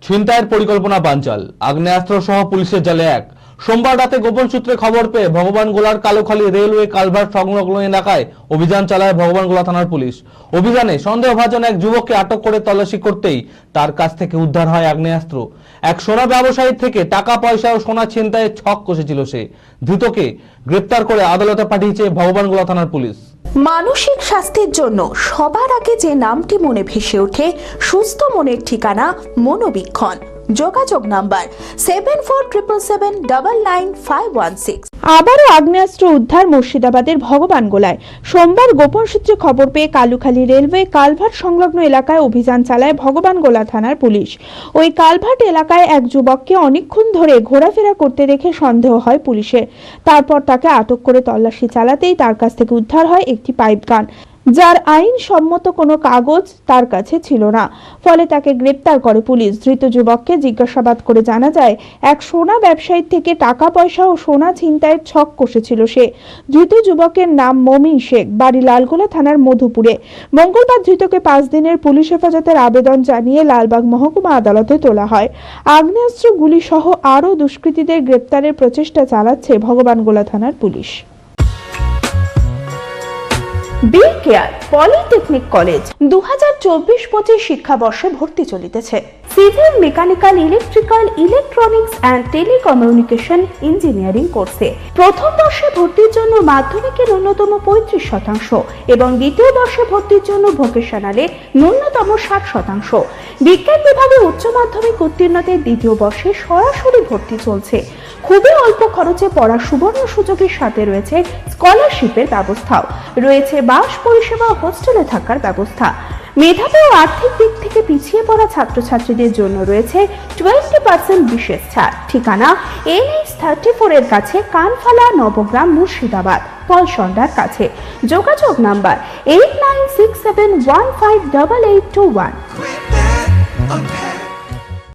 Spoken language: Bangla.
ছিনতাইয়ের পরিকল্পনা বানচাল, আগ্নেয়াস্ত্র সহ পুলিশের জালে এক। সোমবার রাতে গোপন সূত্রে খবর পেয়ে ভগবানগোলার কালোখালী রেলওয়ে কালভার্ট সংলগ্ন এলাকায় অভিযান চালায় ভগবানগোলা থানার পুলিশ। অভিযানে সন্দেহভাজন এক যুবককে আটক করে তল্লাশি করতেই তার কাছ থেকে উদ্ধার হয় আগ্নেয়াস্ত্র। এক সোনা ব্যবসায়ীর থেকে টাকা পয়সা ও সোনা ছিনতাইয়ের ছক কষেছিল সে। ধৃতকে গ্রেপ্তার করে আদালতে পাঠিয়েছে ভগবানগোলা থানার পুলিশ। মানসিক স্বাস্থ্যের জন্য সবার আগে যে নামটি মনে ভেসে ওঠে, সুস্থ মনের ঠিকানা মনোবীক্ষণ। যোগাযোগ নাম্বার 7477799516। আবারও আগ্নেয়াস্ত্র উদ্ধার মুর্শিদাবাদের ভগবানগোলায়। সোমবার গোপন সূত্রে খবর পেয়ে কালুখালী রেলওয়ে কালভার্ট সংলগ্ন এলাকায় অভিযান চালায় ভগবানগোলা থানার পুলিশ। ওই কালভার্ট এলাকায় এক যুবককে অনেকক্ষণ ধরে ঘোরাফেরা করতে দেখে সন্দেহ হয় পুলিশের। তারপর তাকে আটক করে তল্লাশি চালাতেই তার কাছ থেকে উদ্ধার হয় একটি পাইপ গান, যার আইনসম্মত কোনো কাগজ তার কাছে ছিল না। ফলে তাকে গ্রেপ্তার করে পুলিশ। ধৃত যুবককে জিজ্ঞাসাবাদ করে জানা যায়, এক সোনা ব্যবসায়ীর থেকে টাকা পয়সা ও সোনা ছিনতাইয়ের ছক কষেছিল সে। ধৃত যুবকের নাম মমিন শেখ, বাড়ি লালগোলা থানার মধুপুরে। মঙ্গলবার ধৃতকে 5 দিনের পুলিশ হেফাজতের আবেদন জানিয়ে লালবাগ মহকুমা আদালতে তোলা হয়। আগ্নেয়াস্ত্র গুলি সহ আরও দুষ্কৃতীদের গ্রেপ্তারের প্রচেষ্টা চালাচ্ছে ভগবানগোলা থানার পুলিশ। বি কেয়ার পলিটেকনিক কলেজ 2024-25 শিক্ষাবর্ষে ভর্তি চলিতেছে। Civil, mechanical, electrical, electronics and telecommunication engineering কোর্সে প্রথম বর্ষে ভর্তির জন্য মাধ্যমিকের ন্যূনতম 35% এবং দ্বিতীয় বর্ষে ভর্তির জন্য ভোকেশনালে ন্যূনতম 60%। বিজ্ঞান বিভাগে উচ্চ মাধ্যমিক উত্তীর্ণদের দ্বিতীয় বর্ষে সরাসরি ভর্তি চলছে। খুবই অল্প খরচে পড়ার সুবর্ণ সুযোগের সাথে রয়েছে স্কলারশিপের ব্যবস্থাও। রয়েছে বাস পরিষেবা ও হোস্টেলে থাকার ব্যবস্থা। মেধাবী ও আর্থিক দিক থেকে পিছিয়ে পড়া ছাত্রছাত্রীদের জন্য রয়েছে 20% বিশেষ ছাড়। ঠিকানা NH34 এর কাছে, কানফালা, নবগ্রাম, মুর্শিদাবাদ, পলসন্ডার কাছে। যোগাযোগ নাম্বার 8967158821।